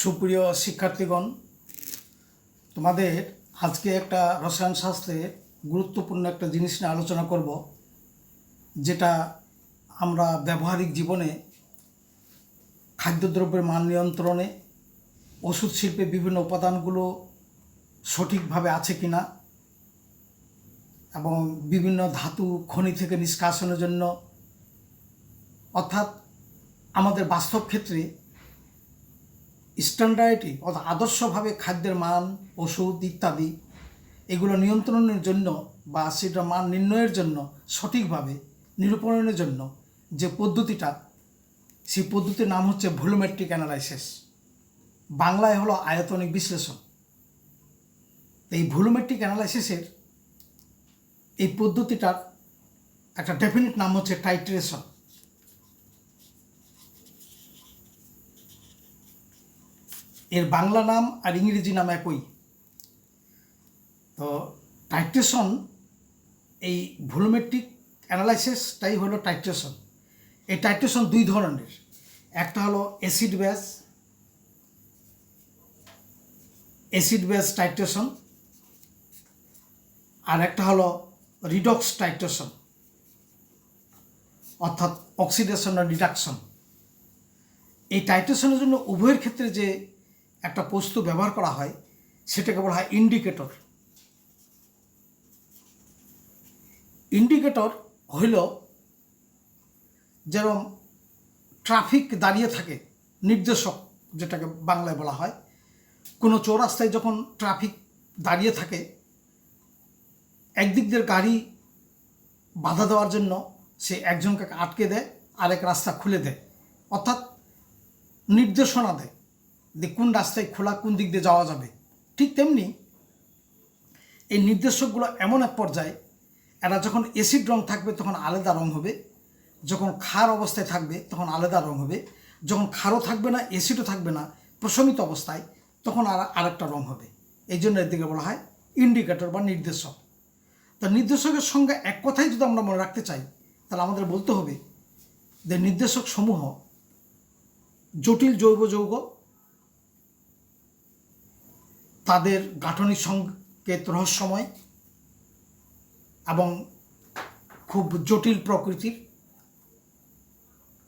সুপ্রিয় শিক্ষার্থীগণ, তোমাদের আজকে একটা রসায়ন শাস্ত্রের গুরুত্বপূর্ণ একটা জিনিস নিয়ে আলোচনা করব, যেটা আমরা ব্যবহারিক জীবনে খাদ্যদ্রব্যের মান নিয়ন্ত্রণে, ওষুধ শিল্পে বিভিন্ন উপাদানগুলো সঠিকভাবে আছে কিনা এবং বিভিন্ন ধাতু খনি থেকে নিষ্কাশনের জন্য, অর্থাৎ আমাদের বাস্তব ক্ষেত্রে স্ট্যান্ডার্ডে অর্থাৎ আদর্শভাবে খাদ্যের মান, ওষুধ ইত্যাদি এগুলো নিয়ন্ত্রণের জন্য বা সেটা মান নির্ণয়ের জন্য, সঠিকভাবে নিরূপণের জন্য যে পদ্ধতিটা, সেই পদ্ধতির নাম হচ্ছে ভলিউমেট্রিক অ্যানালাইসিস। বাংলায় হলো আয়তনিক বিশ্লেষণ। এই ভলিউমেট্রিক অ্যানালাইসিসের এই পদ্ধতিটার একটা ডেফিনিট নাম হচ্ছে টাইট্রেশন। এর বাংলা নাম আর ইংরেজি নাম একই। তো টাইট্রেশন, এই ভলিউমেট্রিক অ্যানালাইসিসটাই হলো টাইট্রেশন। এই টাইট্রেশন দুই ধরনের, একটা হলো অ্যাসিড বেস টাইট্রেশন, আর একটা হলো রিডক্স টাইট্রেশন, অর্থাৎ অক্সিডেশন আর রিডাকশন। এই টাইট্রেশনের জন্য উভয়ের ক্ষেত্রে যে একটা বস্তু ব্যবহার করা হয় সেটাকে বলা হয় ইন্ডিকেটর। ইন্ডিকেটর হইল যেরকম ট্রাফিক দাঁড়িয়ে থাকে, নির্দেশক যেটাকে বাংলায় বলা হয়। কোনো চৌরাস্তায় যখন ট্রাফিক দাঁড়িয়ে থাকে, একদিক দিয়ে গাড়ি বাধা দেওয়ার জন্য সে একজনকে আটকে দেয়, আরেক রাস্তা খুলে দেয়, অর্থাৎ নির্দেশনা দেয় যে কোন রাস্তায় খোলা, কোন দিক দিয়ে যাওয়া যাবে। ঠিক তেমনি এই নির্দেশকগুলো এমন এক পর্যায়ে, এরা যখন অ্যাসিড রং থাকবে তখন আলাদা রং হবে, যখন ক্ষার অবস্থায় থাকবে তখন আলাদা রং হবে, যখন ক্ষারও থাকবে না অ্যাসিডও থাকবে না, প্রশমিত অবস্থায়, তখন আরেকটা রং হবে। এই জন্য এর দিকে বলা হয় ইন্ডিকেটর বা নির্দেশক। তা নির্দেশকের সঙ্গে এক কথাই যদি আমরা মনে রাখতে চাই, তাহলে আমাদের বলতে হবে যে নির্দেশক সমূহ জটিল জৈব যৌগ, তাদের গাঠনিক সংকেত রহস্যময় এবং খুব জটিল প্রকৃতির,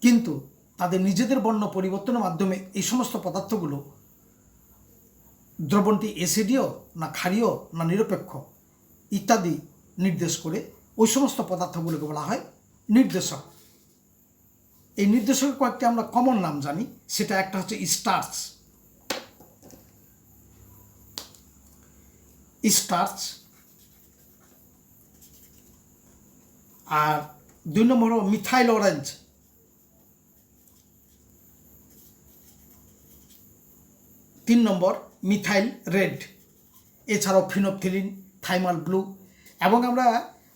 কিন্তু তাদের নিজেদের বর্ণ পরিবর্তনের মাধ্যমে এই সমস্ত পদার্থগুলো দ্রবণটি অ্যাসিডীয় না ক্ষারীয় না নিরপেক্ষ ইত্যাদি নির্দেশ করে ওই সমস্ত পদার্থগুলোকে বলা হয় নির্দেশক। এই নির্দেশকের কয়েকটি আমরা কমন নাম জানি, সেটা একটা হচ্ছে স্টার্চ, আর দুই নম্বর হলো মিথাইল অরেঞ্জ, তিন নম্বর মিথাইল রেড, এছাড়াও ফিনোপথিলিন, থাইমাল ব্লু। এবং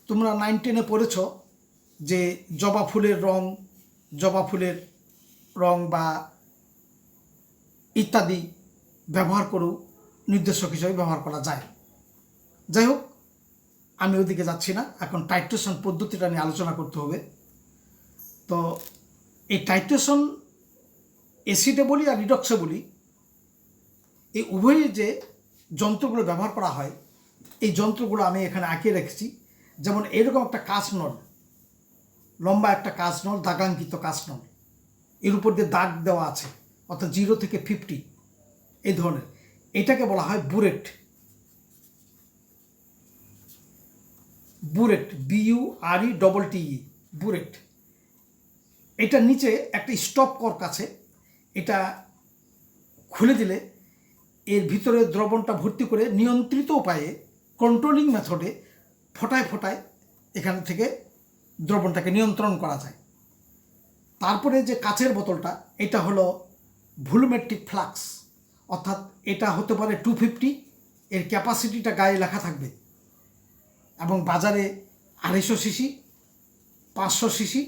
তোমরা 9-10-এ পড়েছ যে জবা ফুলের রং বা ইত্যাদি ব্যবহার করেও নির্দেশক হিসেবে ব্যবহার করা যায়। যাই হোক, আমি ওদিকে যাচ্ছি না, এখন টাইট্রেশন পদ্ধতিটা নিয়ে আলোচনা করতে হবে। তো এই টাইট্রেশন অ্যাসিডে বলি আর রিডক্সে বলি, এই উভয়ের যে যন্ত্রগুলো ব্যবহার করা হয়, এই যন্ত্রগুলো আমি এখানে আঁকিয়ে রেখেছি। যেমন এরকম একটা কাঁচনল, লম্বা একটা কাঁচনল, দাগাঙ্কিত কাঁচনল, এর উপর দিয়ে দাগ দেওয়া আছে, অর্থাৎ 0 থেকে 50 এই ধরনের। এটাকে বলা হয় বুরেট, BURETE, বুরেট। এটার নিচে একটা স্টপ কর্ক আছে, এটা খুলে দিলে এর ভিতরে দ্রবণটা ভর্তি করে নিয়ন্ত্রিত উপায়ে, কন্ট্রোলিং মেথডে ফোটায় এখান থেকে দ্রবণটাকে নিয়ন্ত্রণ করা যায়। তারপরে যে কাচের বোতলটা, এটা হলো ভলিউমেট্রিক ফ্লাক্স, অর্থাৎ এটা হতে পারে 250, এর ক্যাপাসিটিটা গায়ে লেখা থাকবে, এবং বাজারে 250 সিসি, 500 সিসি,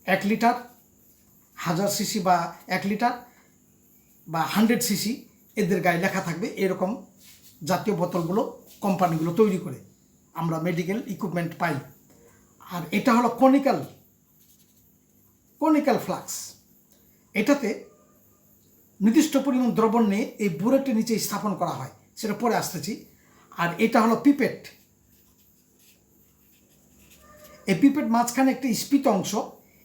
1 লিটার, 1000 সিসি বা 1 লিটার বা 100 সিসি এদের গায়ে লেখা থাকবে। এরকম জাতীয় বোতলগুলো কোম্পানিগুলো তৈরি করে আমরা মেডিকেল ইকুইপমেন্ট পাই। আর এটা হলো কনিক্যাল ফ্লাক্স, এটাতে নির্দিষ্ট পরিমাণ দ্রবণ নিয়ে এই বুলেটের নিচে স্থাপন করা হয়, সেটা পরে আসতেছি। আর এটা হলো পিপেট। এই পিপেট মাঝখানে একটি স্ফীত অংশ,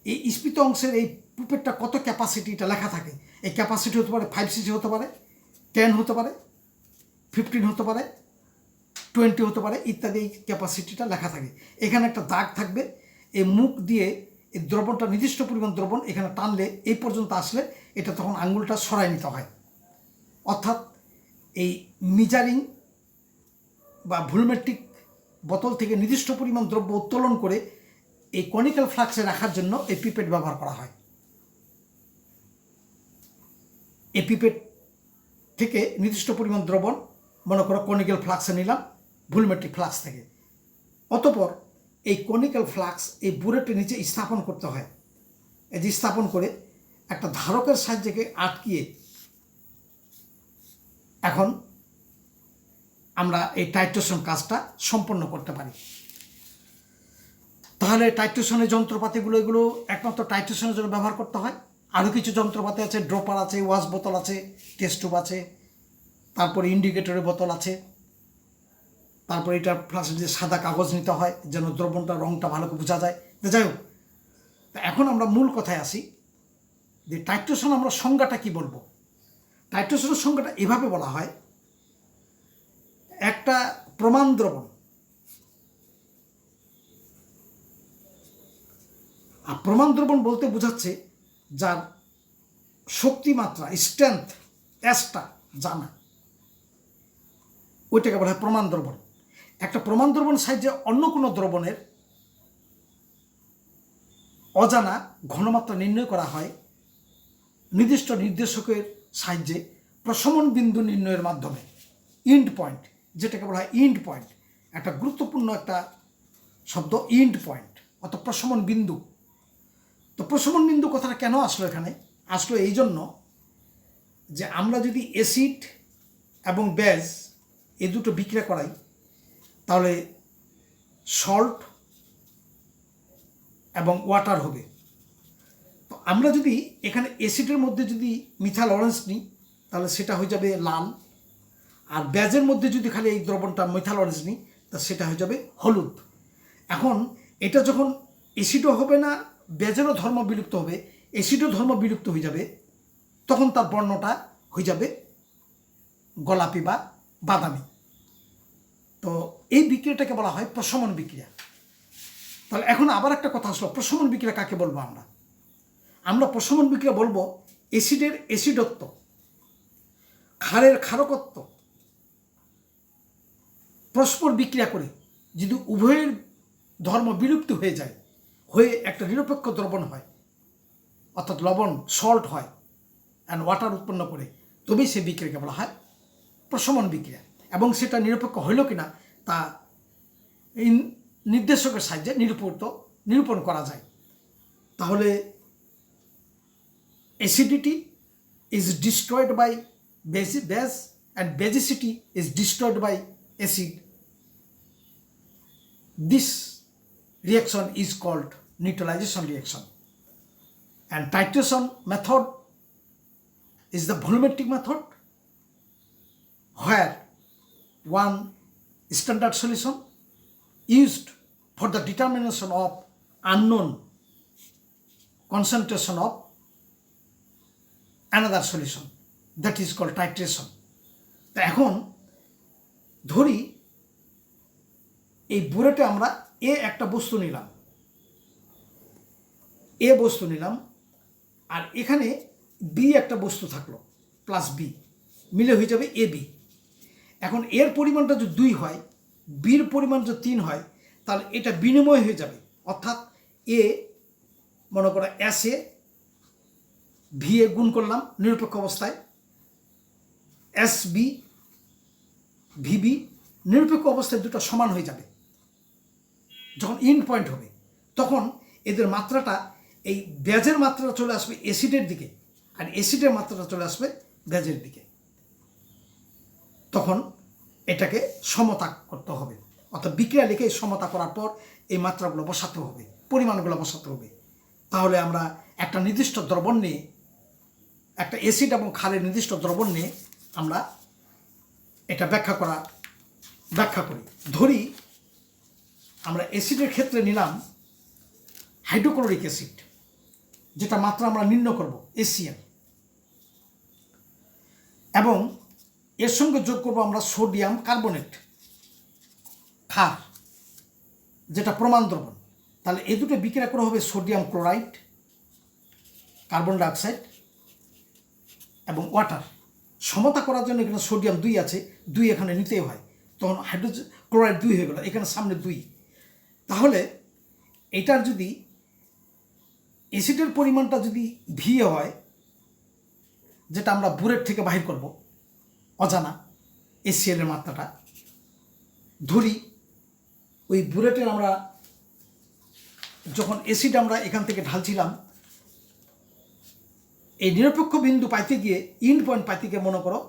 এই স্ফীত অংশের এই পিপেটটা কত ক্যাপাসিটি এটা লেখা থাকে। এই ক্যাপাসিটি হতে পারে 5cc হতে পারে, 10 হতে পারে, 15 হতে পারে, 20 হতে পারে ইত্যাদি। এই ক্যাপাসিটিটা লেখা থাকে। এখানে একটা দাগ থাকবে, এই মুখ দিয়ে এই দ্রবণটা, নির্দিষ্ট পরিমাণ দ্রবণ এখানে টানলে এই পর্যন্ত আসলে এটা তখন আঙুলটা সরাই নিতে হয়। অর্থাৎ এই মিজারিং বা ভুলমেট্রিক বোতল থেকে নির্দিষ্ট পরিমাণ দ্রব্য উত্তোলন করে এই কনিক্যাল ফ্লাক্সে রাখার জন্য এই পিপেট ব্যবহার করা হয়। এই পিপেট থেকে নির্দিষ্ট পরিমাণ দ্রবণ মনে করো কনিক্যাল ফ্লাক্সে নিলাম ভুলমেট্রিক ফ্লাক্স থেকে। অতঃপর এই কনিক্যাল ফ্লাক্স এই বুলেটের নিচে স্থাপন করতে হয়। এই যে স্থাপন করে একটা ধারকের সাহায্যে আটকিয়ে এখন আমরা এই টাইট্রেশন কাজটা সম্পন্ন করতে পারি। তাহলে টাইট্রেশনের যন্ত্রপাতিগুলো এগুলো একমাত্র টাইট্রেশনের জন্য ব্যবহার করতে হয়। আরও কিছু যন্ত্রপাতি আছে, ড্রপার আছে, ওয়াশ বোতল আছে, টেস্ট টিউব আছে, তারপরে ইন্ডিকেটরের বোতল আছে, তারপরে এটা প্লাস যে সাদা কাগজ নিতে হয় যেন দ্রবণটা রঙটা ভালো করে বোঝা যায়। তো যাই হোক, তা এখন আমরা মূল কথায় আসি যে টাইট্রেশন আমরা সংজ্ঞাটা কি বলবো। টাইট্রেশনের সংজ্ঞাটা এভাবে বলা হয়, একটা প্রমাণ দ্রবণ, আর প্রমাণ দ্রবণ বলতে বোঝাচ্ছে যার শক্তিমাত্রা, স্ট্রেংথ, এসটা জানা, ওইটাকে বলা হয় প্রমাণ দ্রবণ। একটা প্রমাণ দ্রবণ সাহায্যে অন্য কোনো দ্রবণের অজানা ঘনমাত্রা নির্ণয় করা হয় নির্দিষ্ট নির্দেশকের সাহায্যে প্রশমন বিন্দু নির্ণয়ের মাধ্যমে। ইন্ড পয়েন্ট, যেটাকে বলা হয় ইন্ড পয়েন্ট, একটা গুরুত্বপূর্ণ একটা শব্দ, ইন্ড পয়েন্ট অর্থাৎ প্রশমন বিন্দু। তো প্রশমন বিন্দু কথাটা কেন আসলো এখানে? আসলো এই জন্য যে আমরা যদি অ্যাসিড এবং বেজ এই দুটো বিক্রিয়া করাই তাহলে সল্ট এবং ওয়াটার হবে। তো আমরা যদি এখানে অ্যাসিডের মধ্যে যদি মিথাইল অরেঞ্জ নিই তাহলে সেটা হয়ে যাবে লাল, আর বেজের মধ্যে যদি খালি এই দ্রবণটা মিথাইল অরেঞ্জ নিই তা সেটা হয়ে যাবে হলুদ। এখন এটা যখন অ্যাসিডও হবে না, বেজেরও ধর্ম বিলুপ্ত হবে, অ্যাসিডও ধর্ম বিলুপ্ত হয়ে যাবে, তখন তার বর্ণটা হয়ে যাবে গোলাপি বা বাদামি। তো এই বিক্রিয়াটাকে বলা হয় প্রশমন বিক্রিয়া। তাহলে এখন আবার একটা কথা আসলো, প্রশমন বিক্রিয়া কাকে বলবো আমরা? আমরা প্রশমন বিক্রিয়া বলবো অ্যাসিডের অ্যাসিডত্ব, ক্ষারের ক্ষারকত্ব পরস্পর বিক্রিয়া করে যদি উভয়ের ধর্ম বিলুপ্ত হয়ে যায়, হয়ে একটা নিরপেক্ষ দ্রবণ হয়, অর্থাৎ লবণ সল্ট হয় অ্যান্ড ওয়াটার উৎপন্ন করে, তবেই সেই বিক্রিয়াকে বলা হয় প্রশমন বিক্রিয়া। এবং সেটা নিরপেক্ষ হইল কিনা তা এই নির্দেশকের সাহায্যে নিরূপণ করা যায়। তাহলে acidity is destroyed by base and basicity is destroyed by acid. This reaction is called neutralization reaction, and titration method is the volumetric method where one standard solution used for the determination of unknown concentration of another solution, that is called titration. তো এখন ধরি এই বুলেটে আমরা একটা বস্তু নিলাম, আর এখানে B একটা বস্তু থাকলো, প্লাস বি মিলে হয়ে যাবে এ বি। এখন এর পরিমাণটা যদি 2 হয়, বির পরিমাণ যদি 3 হয়, তাহলে এটা বিনিময় হয়ে যাবে। অর্থাৎ এ মনে করো এস এ ভি এ গুণ করলাম নিরপেক্ষ অবস্থায়, এস বি ভিবি নিরপেক্ষ অবস্থায় দুটো সমান হয়ে যাবে। যখন ইন পয়েন্ট হবে তখন এদের মাত্রাটা, এই বেজের মাত্রাটা চলে আসবে অ্যাসিডের দিকে, আর অ্যাসিডের মাত্রাটা চলে আসবে বেজের দিকে। তখন এটাকে সমতা করতে হবে, অর্থাৎ বিক্রিয়া লিখে সমতা করার পর এই মাত্রাগুলো বসাতে হবে, পরিমাণগুলো বসাতে হবে। তাহলে আমরা একটা নির্দিষ্ট দ্রবণ নিয়ে একটা অ্যাসিড এবং ক্ষারের নির্দিষ্ট দ্রবণ নিয়ে আমরা এটা ব্যাখ্যা করি। ধরি আমরা অ্যাসিডের ক্ষেত্রে নিলাম হাইড্রোক্লোরিক অ্যাসিড, যেটা মাত্রা আমরা নির্ণয় করব HCl, এবং এর সঙ্গে যোগ করব আমরা সোডিয়াম কার্বনেট, ক্ষার, যেটা প্রমাণ দ্রবণ। তাহলে এই দুটো বিক্রিয়া করা হবে সোডিয়াম ক্লোরাইড, কার্বন ডাইঅক্সাইড এবং ওয়াটার। সমতা করার জন্য এখানে সোডিয়াম 2 আছে, 2 এখানে নিতেই হয়, তখন হাইড্রোজেন ক্লোরাইড 2 হয়ে গেল, এখানে সামনে 2। তাহলে এটার যদি অ্যাসিডের পরিমাণটা যদি ভিএ হয়, যেটা আমরা বুরেট থেকে বাহির করব অজানা HCl এর মাত্রাটা, ধরি ওই বুরেটের আমরা যখন অ্যাসিড আমরা এখান থেকে ঢালছিলাম, এই নিরপেক্ষ বিন্দু পাইতে গিয়ে ইন্ড পয়েন্ট পাইতে গিয়ে মনে করো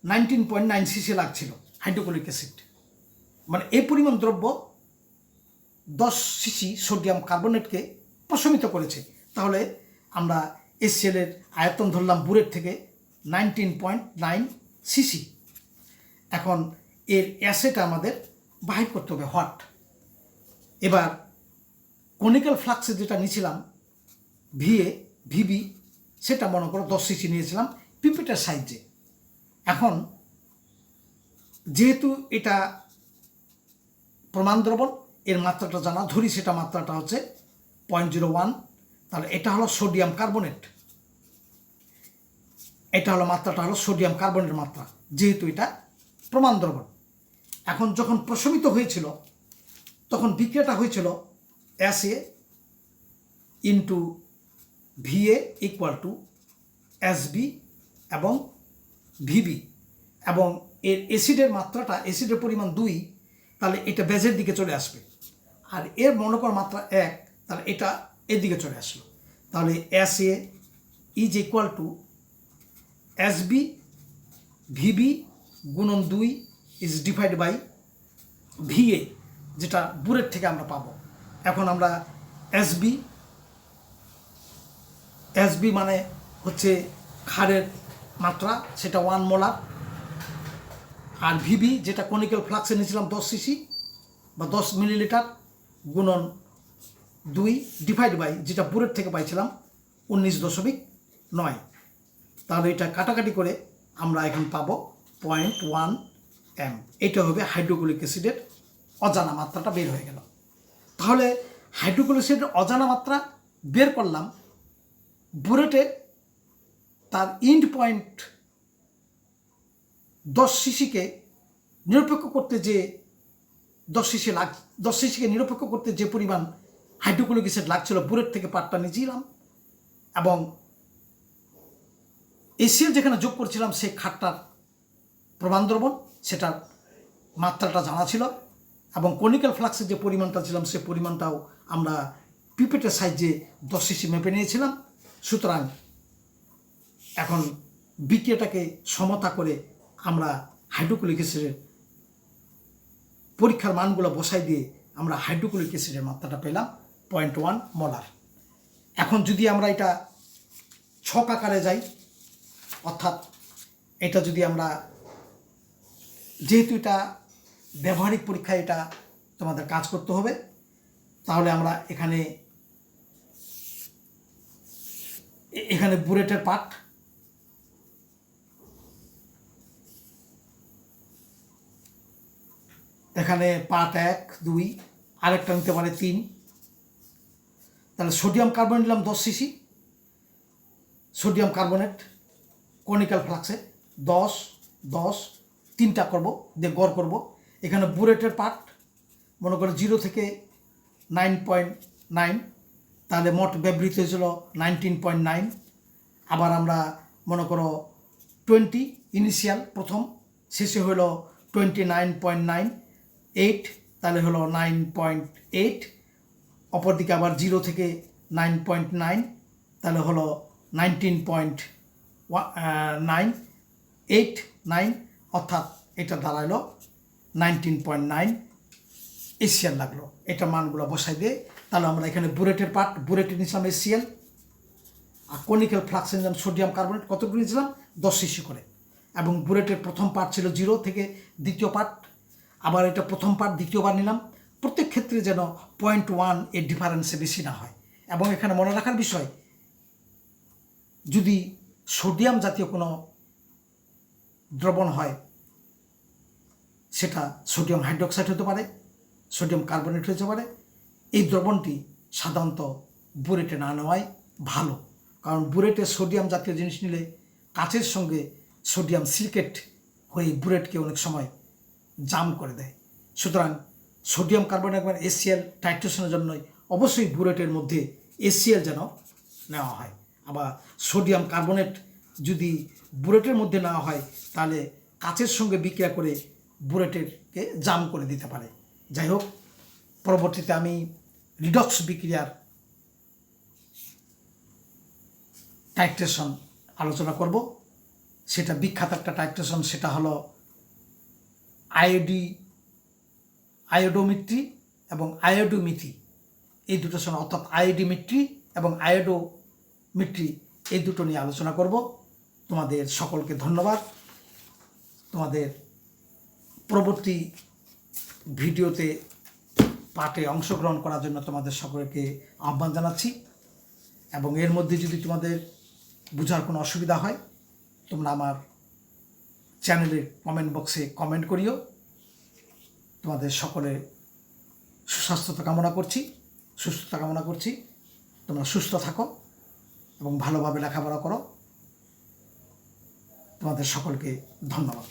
19.9 cc লাগছিল হাইড্রোক্লোরিক অ্যাসিড, মানে এই পরিমাণ দ্রব্য 10 cc সোডিয়াম কার্বনেটকে প্রশমিত করেছে। তাহলে আমরা HCl এর আয়তন ধরলাম বুরেট থেকে 19.9 cc। এখন এর অ্যাসিডটা আমাদের বাহির করতে হবে হট। এবার কনিক্যাল ফ্লাক্সে যেটা নিয়েছিলাম ভিবি, সেটা মনে করো 10 cc নিয়েছিলাম পিপেটের সাইজে। এখন যেহেতু এটা প্রমাণ দ্রবণ, এর মাত্রাটা জানা, ধরি সেটা মাত্রাটা হচ্ছে 0.01, তাহলে এটা হলো সোডিয়াম কার্বনেট, এটা হলো মাত্রাটা হলো সোডিয়াম কার্বনের মাত্রা, যেহেতু এটা প্রমাণ দ্রবণ। এখন যখন প্রশমিত হয়েছিল তখন বিক্রিয়াটা হয়েছিল SA into VA equal to SB এবং VB, এবং এর অ্যাসিডের মাত্রাটা, অ্যাসিডের পরিমাণ 2, তাহলে এটা বেজের দিকে চলে আসবে, আর এর মনে কর মাত্রা 1, তাহলে এটা এর দিকে চলে আসলো। তাহলে SA is equal to SB VB গুণন 2 ইজ ডিভাইড বাই VA, যেটা বুরেট থেকে আমরা পাবো। এখন আমরা SB মানে হচ্ছে ক্ষারের মাত্রা, সেটা 1 মোলার, আর VB যেটা কনিক্যাল ফ্লাক্সে নিয়েছিলাম 10 cc বা 10 মিলিলিটার গুণন 2 ডিভাইড বাই যেটা বুরেট থেকে পাইছিলাম 19.9। তাহলে এটা কাটাকাটি করে আমরা এখন পাবো 0.1 m। এটা হবে হাইড্রোক্লোরিক অ্যাসিডের অজানা মাত্রাটা বের হয়ে গেল। তাহলে হাইড্রোক্লোরিক অ্যাসিডের অজানা মাত্রা বের করলাম। বুরেটে তার ইন্ড পয়েন্ট 10 সিসিকে নিরপেক্ষ করতে যে 10 সিসিকে নিরপেক্ষ করতে যে পরিমাণ হাইড্রোক্লোরিক অ্যাসিড লাগছিল, বুরেট থেকে পাটটা নিয়েছিলাম, এবং HCl যেখানে যোগ করছিলাম সেই ক্ষারটার প্রমাণ দ্রবণ, সেটার মাত্রাটা জানা ছিল, এবং কনিক্যাল ফ্লাক্সের যে পরিমাণটা ছিলাম সে পরিমাণটাও আমরা পিপেটের সাইজে 10 সিসি মেপে নিয়েছিলাম। সুতরাং এখন বিক্রিয়াটাকে সমতা করে আমরা হাইড্রোক্লোরিক অ্যাসিডের পরীক্ষার মানগুলো বসাই দিয়ে আমরা হাইড্রোক্লোরিক অ্যাসিডের মাত্রাটা পেলাম 0.1 মোলার। এখন যদি আমরা এটা ছক আকারে যাই, অর্থাৎ এটা যদি আমরা, যেহেতু এটা ব্যবহারিক পরীক্ষায় এটা তোমাদের কাজ করতে হবে, তাহলে আমরা এখানে বুরেটের পার্ট, এখানে পার্ট 1, 2, আরেকটা নিতে পারে 3। তাহলে সোডিয়াম কার্বনেট নিলাম 10 সিসি, সোডিয়াম কার্বনেট কনিক্যাল ফ্লাক্সে 10, 3টা করবো দিয়ে গড় করব। এখানে বুরেটের পার্ট মনে করো 0 থেকে 9.9, তাহলে মোট ব্যবহৃত হয়েছিল 19.9। আবার আমরা মনে করো 20 ইনিশিয়াল প্রথম, শেষে হলো 29.98, তাহলে হলো 9.8। অপরদিকে আবার 0 থেকে 9.9, তাহলে হলো 19.989, অর্থাৎ এটা দাঁড়ালো 19.9 HCl লাগলো। এটা মানগুলো বসাই দিয়ে তাহলে আমরা এখানে বুরেটের পার্ট, বুরেটের নিয়েছিলাম HCl, আর কনিক্যাল ফ্লাক্স এনজাইম সোডিয়াম কার্বনেট কতটুকু নিয়েছিলাম 10 সিসি করে। এবং বুরেটের প্রথম পার্ট ছিল 0 থেকে দ্বিতীয় পার্ট, আবার এটা প্রথম পার্ট দ্বিতীয়বার নিলাম। প্রত্যেক ক্ষেত্রে যেন 0.1 এর ডিফারেন্সে বেশি না হয়। এবং এখানে মনে রাখার বিষয়, যদি সোডিয়াম জাতীয় কোনো দ্রবণ হয় সেটা সোডিয়াম হাইড্রোক্সাইড হতে পারে, সোডিয়াম কার্বনেট হতে পারে। এই দ্রবণটি সাধারণত বুরেটে না নেওয়াই ভালো, কারণ বুরেটে সোডিয়াম জাতীয় জিনিস নিলে কাচের সঙ্গে সোডিয়াম সিলিকেট হয়ে বুরেটকে অনেক সময় জাম করে দেয়। সুতরাং সোডিয়াম কার্বনেট এবং এসিএল টাইট্রেশনের জন্যই অবশ্যই বুরেটের মধ্যে এসিএল যেন নেওয়া হয়। আবার সোডিয়াম কার্বনেট যদি বুরেটের মধ্যে নেওয়া হয় তাহলে কাচের সঙ্গে বিক্রিয়া করে বুরেটেরকে জাম করে দিতে পারে। যাই হোক, পরবর্তীতে আমি রিডক্স বিক্রিয়ার টাইট্রেশন আলোচনা করব। সেটা বিখ্যাত একটা টাইট্রেশন, সেটা হলো আয়োডোমিট্রি এবং আয়োডোমিথি, এই দুটো সময়, অর্থাৎ আয়োডিমিট্রি এবং আয়োডোমিট্রি, এই দুটো নিয়ে আলোচনা করব। তোমাদের সকলকে ধন্যবাদ। তোমাদের পরবর্তী ভিডিওতে পাঠে অংশগ্রহণ করার জন্য তোমাদের সকলকে আহ্বান জানাচ্ছি। এবং এর মধ্যে যদি তোমাদের বোঝার কোনো অসুবিধা হয়, তোমরা আমার চ্যানেলের কমেন্ট বক্সে কমেন্ট করিও। তোমাদের সকলের সুস্বাস্থ্যতা কামনা করছি, সুস্থতা কামনা করছি। তোমরা সুস্থ থাকো এবং ভালোভাবে লেখাপড়া করো। তোমাদের সকলকে ধন্যবাদ।